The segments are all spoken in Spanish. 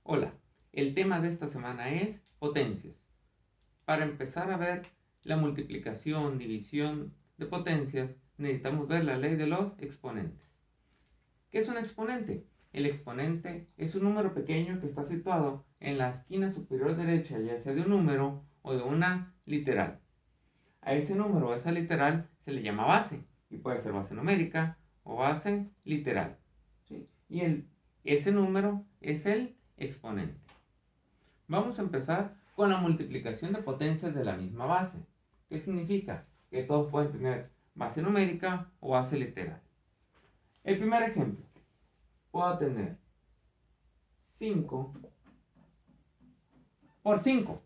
Hola, el tema de esta semana es potencias. Para empezar a ver la multiplicación, división de potencias, necesitamos ver la ley de los exponentes. ¿Qué es un exponente? El exponente es un número pequeño que está situado en la esquina superior derecha, ya sea de un número o de una literal. A ese número o a esa literal se le llama base, y puede ser base numérica o base literal. ¿Sí? Ese número es el exponente. Vamos a empezar con la multiplicación de potencias de la misma base. ¿Qué significa? Que todos pueden tener base numérica o base literal. El primer ejemplo, puedo tener 5 por 5.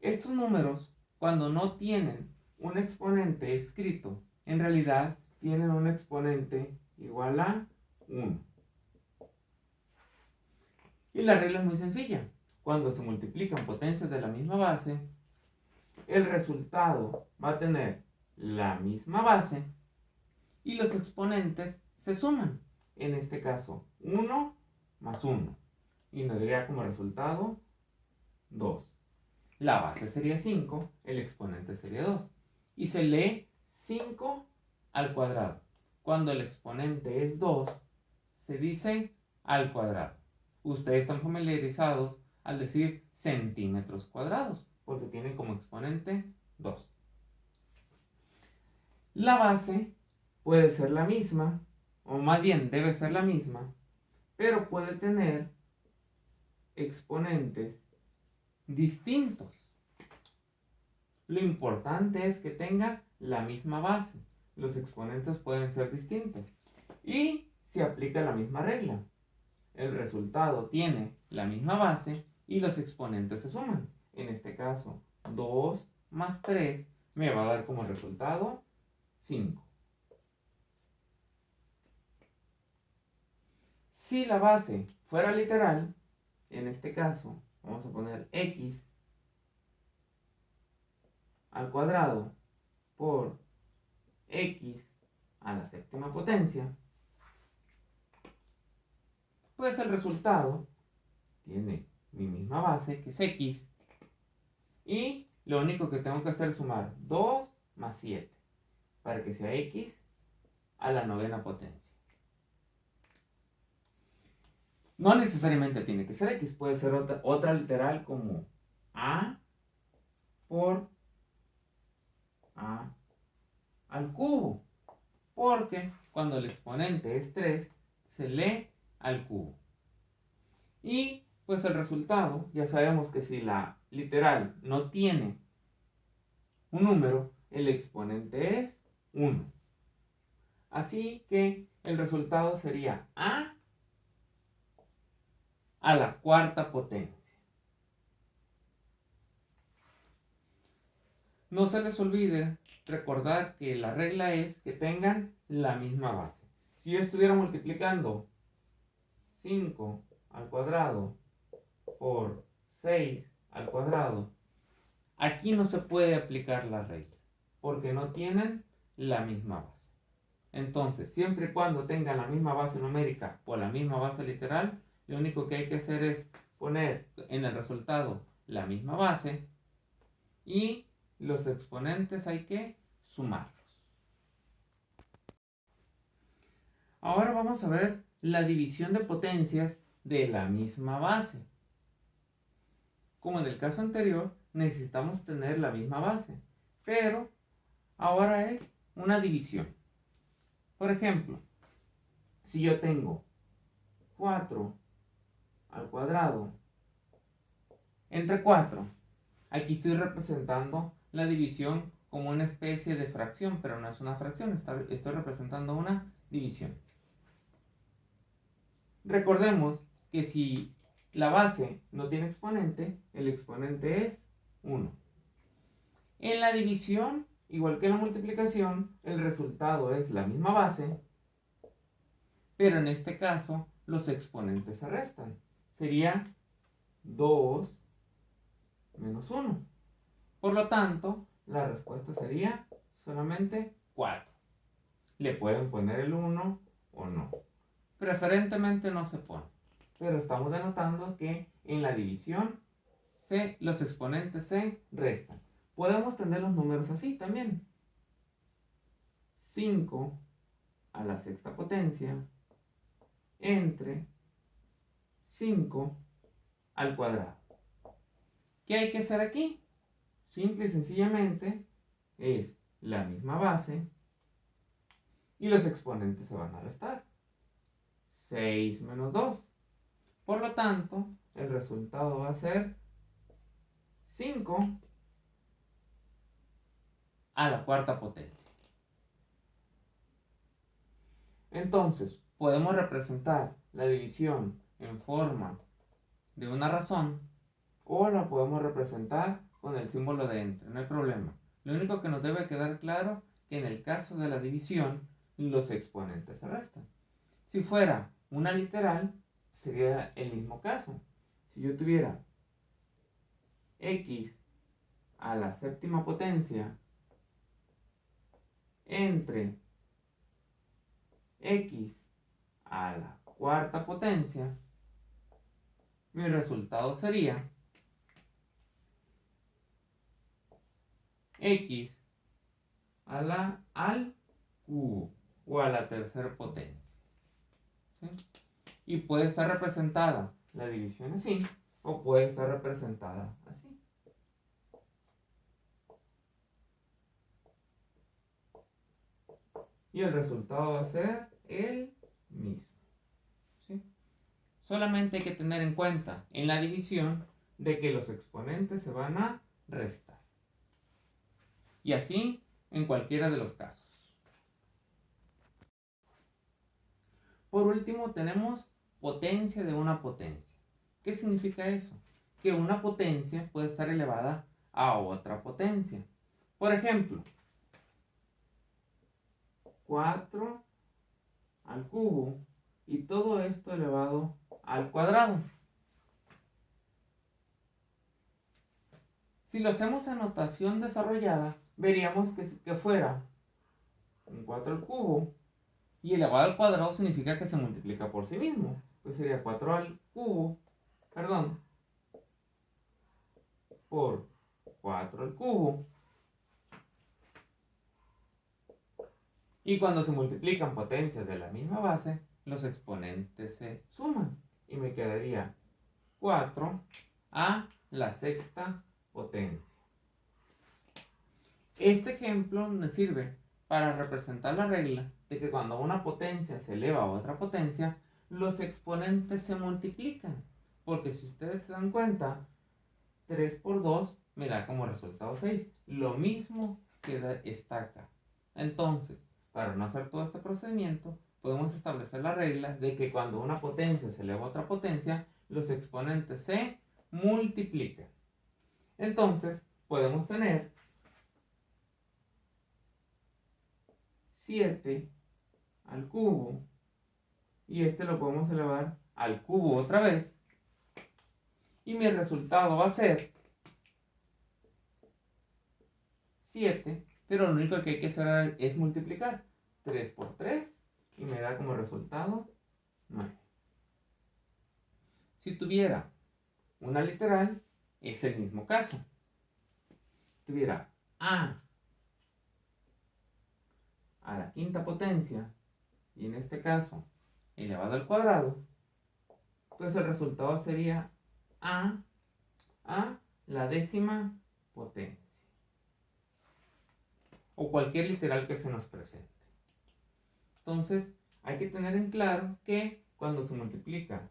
Estos números, cuando no tienen un exponente escrito, en realidad tienen un exponente igual a 1. Y la regla es muy sencilla. Cuando se multiplican potencias de la misma base, el resultado va a tener la misma base y los exponentes se suman. En este caso, 1 más 1. Y nos daría como resultado 2. La base sería 5, el exponente sería 2. Y se lee 5 al cuadrado. Cuando el exponente es 2, se dice al cuadrado. Ustedes están familiarizados al decir centímetros cuadrados, porque tienen como exponente 2. La base puede ser la misma, o más bien debe ser la misma, pero puede tener exponentes distintos. Lo importante es que tenga la misma base. Los exponentes pueden ser distintos. Y se aplica la misma regla. El resultado tiene la misma base y los exponentes se suman. En este caso, 2 más 3 me va a dar como resultado 5. Si la base fuera literal, en este caso, vamos a poner x al cuadrado por x a la séptima potencia, pues el resultado tiene mi misma base, que es x, y lo único que tengo que hacer es sumar 2 más 7, para que sea x a la novena potencia. No necesariamente tiene que ser x, puede ser otra literal como a por a al cubo, porque cuando el exponente es 3, se lee al cubo. Y pues el resultado, ya sabemos que si la literal no tiene un número, el exponente es 1. Así que el resultado sería a la cuarta potencia. No se les olvide recordar que la regla es que tengan la misma base. Si yo estuviera multiplicando 5 al cuadrado por 6 al cuadrado, aquí no se puede aplicar la regla, porque no tienen la misma base. Entonces, siempre y cuando tengan la misma base numérica o la misma base literal, lo único que hay que hacer es poner en el resultado la misma base y los exponentes hay que sumarlos. Ahora vamos a ver la división de potencias de la misma base. Como en el caso anterior, necesitamos tener la misma base, pero ahora es una división. Por ejemplo, si yo tengo 4 al cuadrado entre 4, aquí estoy representando la división como una especie de fracción, pero no es una fracción, estoy representando una división. Recordemos que si la base no tiene exponente, el exponente es 1. En la división, igual que en la multiplicación, el resultado es la misma base, pero en este caso los exponentes se restan. Sería 2 menos 1. Por lo tanto, la respuesta sería solamente 4. Le pueden poner el 1 o no. Preferentemente no se pone, pero estamos denotando que en la división los exponentes se restan. Podemos tener los números así también. 5 a la sexta potencia entre 5 al cuadrado. ¿Qué hay que hacer aquí? Simple y sencillamente es la misma base y los exponentes se van a restar. 6 menos 2. Por lo tanto, el resultado va a ser 5 a la cuarta potencia. Entonces, podemos representar la división en forma de una razón o la podemos representar con el símbolo de entre, no hay problema. Lo único que nos debe quedar claro que en el caso de la división los exponentes se restan. Si fuera una literal, sería el mismo caso. Si yo tuviera x a la séptima potencia entre x a la cuarta potencia, mi resultado sería x al cubo o a la tercera potencia. ¿Sí? Y puede estar representada la división así o puede estar representada así. Y el resultado va a ser el mismo. ¿Sí? Solamente hay que tener en cuenta en la división de que los exponentes se van a restar. Y así en cualquiera de los casos. Por último tenemos potencia de una potencia. ¿Qué significa eso? Que una potencia puede estar elevada a otra potencia. Por ejemplo, 4 al cubo y todo esto elevado al cuadrado. Si lo hacemos en notación desarrollada, veríamos que fuera un 4 al cubo y elevado al cuadrado significa que se multiplica por sí mismo. Pues sería 4 al cubo, por 4 al cubo. Y cuando se multiplican potencias de la misma base, los exponentes se suman. Y me quedaría 4 a la sexta potencia. Este ejemplo me sirve para representar la regla de que cuando una potencia se eleva a otra potencia, los exponentes se multiplican. Porque si ustedes se dan cuenta, 3 por 2 me da como resultado 6. Lo mismo que está acá. Entonces, para no hacer todo este procedimiento, podemos establecer la regla de que cuando una potencia se eleva a otra potencia, los exponentes se multiplican. Entonces, podemos tener 7 al cubo y este lo podemos elevar al cubo otra vez y mi resultado va a ser 7, pero lo único que hay que hacer es multiplicar 3 por 3 y me da como resultado 9. Si tuviera una literal, es el mismo caso. Tuviera a la quinta potencia y en este caso elevado al cuadrado, pues el resultado sería a la décima potencia o cualquier literal que se nos presente. Entonces hay que tener en claro que cuando se multiplica,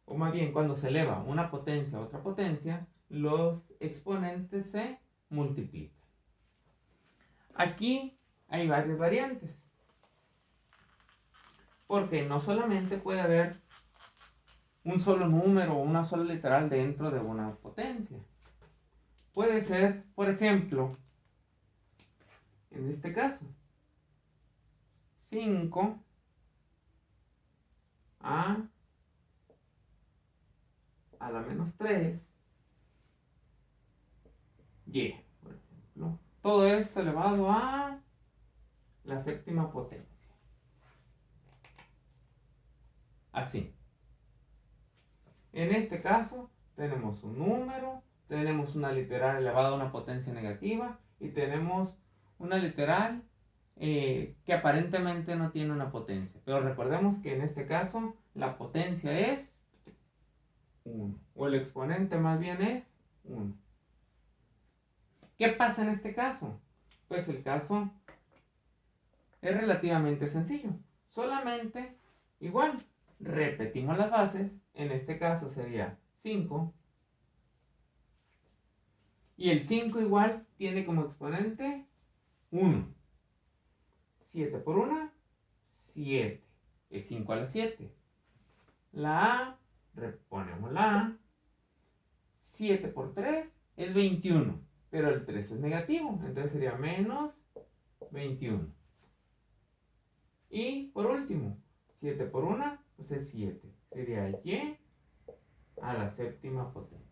o más bien cuando se eleva una potencia a otra potencia, los exponentes se multiplican. Aquí hay varias variantes, porque no solamente puede haber un solo número o una sola literal dentro de una potencia. Puede ser, por ejemplo, en este caso, 5 a la menos 3 y, por ejemplo. Todo esto elevado a la séptima potencia. así. En este caso tenemos un número, tenemos una literal elevada a una potencia negativa y tenemos una literal que aparentemente no tiene una potencia. Pero recordemos que en este caso la potencia es 1, o el exponente más bien es 1. ¿Qué pasa en este caso? Pues el caso es relativamente sencillo. Solamente, igual, repetimos las bases. En este caso sería 5. Y el 5 igual tiene como exponente 1. 7 por 1, 7. Es 5 a la 7. La A, reponemos la A. 7 por 3 es 21. Pero el 3 es negativo. Entonces sería menos 21. Y por último, 7 por 1, pues es 7. Sería y a la séptima potencia.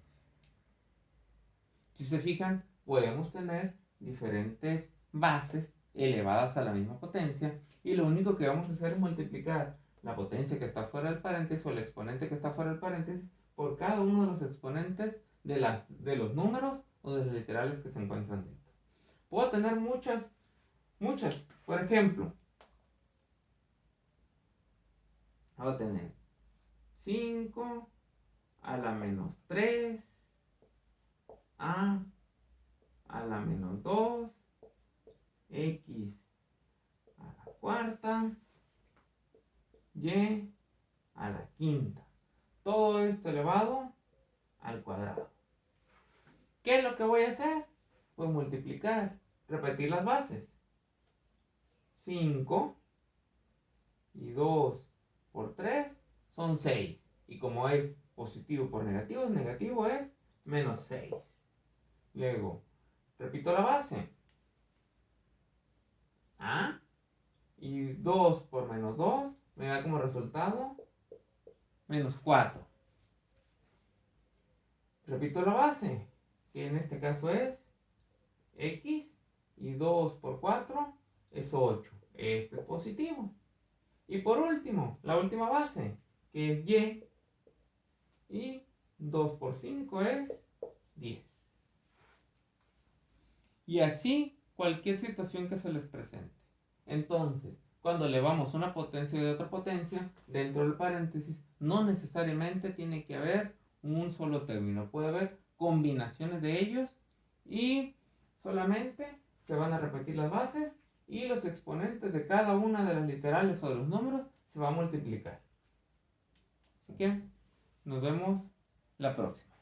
Si se fijan, podemos tener diferentes bases elevadas a la misma potencia y lo único que vamos a hacer es multiplicar la potencia que está fuera del paréntesis o el exponente que está fuera del paréntesis por cada uno de los exponentes de los números o de los literales que se encuentran dentro. Puedo tener muchas. Por ejemplo, voy a tener 5 a la menos 3, a la menos 2, x a la cuarta, y a la quinta. Todo esto elevado al cuadrado. ¿Qué es lo que voy a hacer? Pues multiplicar, repetir las bases. 5 y 2 por 3 son 6. Y como es positivo por negativo, negativo es menos 6. Luego, repito la base. A y 2 por menos 2 me da como resultado menos 4. Repito la base, que en este caso es x y 2 por 4 es 8. Este es positivo. Y por último, la última base, que es y 2 por 5 es 10. Y así cualquier situación que se les presente. Entonces, cuando elevamos una potencia de otra potencia, dentro del paréntesis, no necesariamente tiene que haber un solo término. Puede haber combinaciones de ellos y solamente se van a repetir las bases y los exponentes de cada una de las literales o de los números se va a multiplicar. Así que nos vemos la próxima.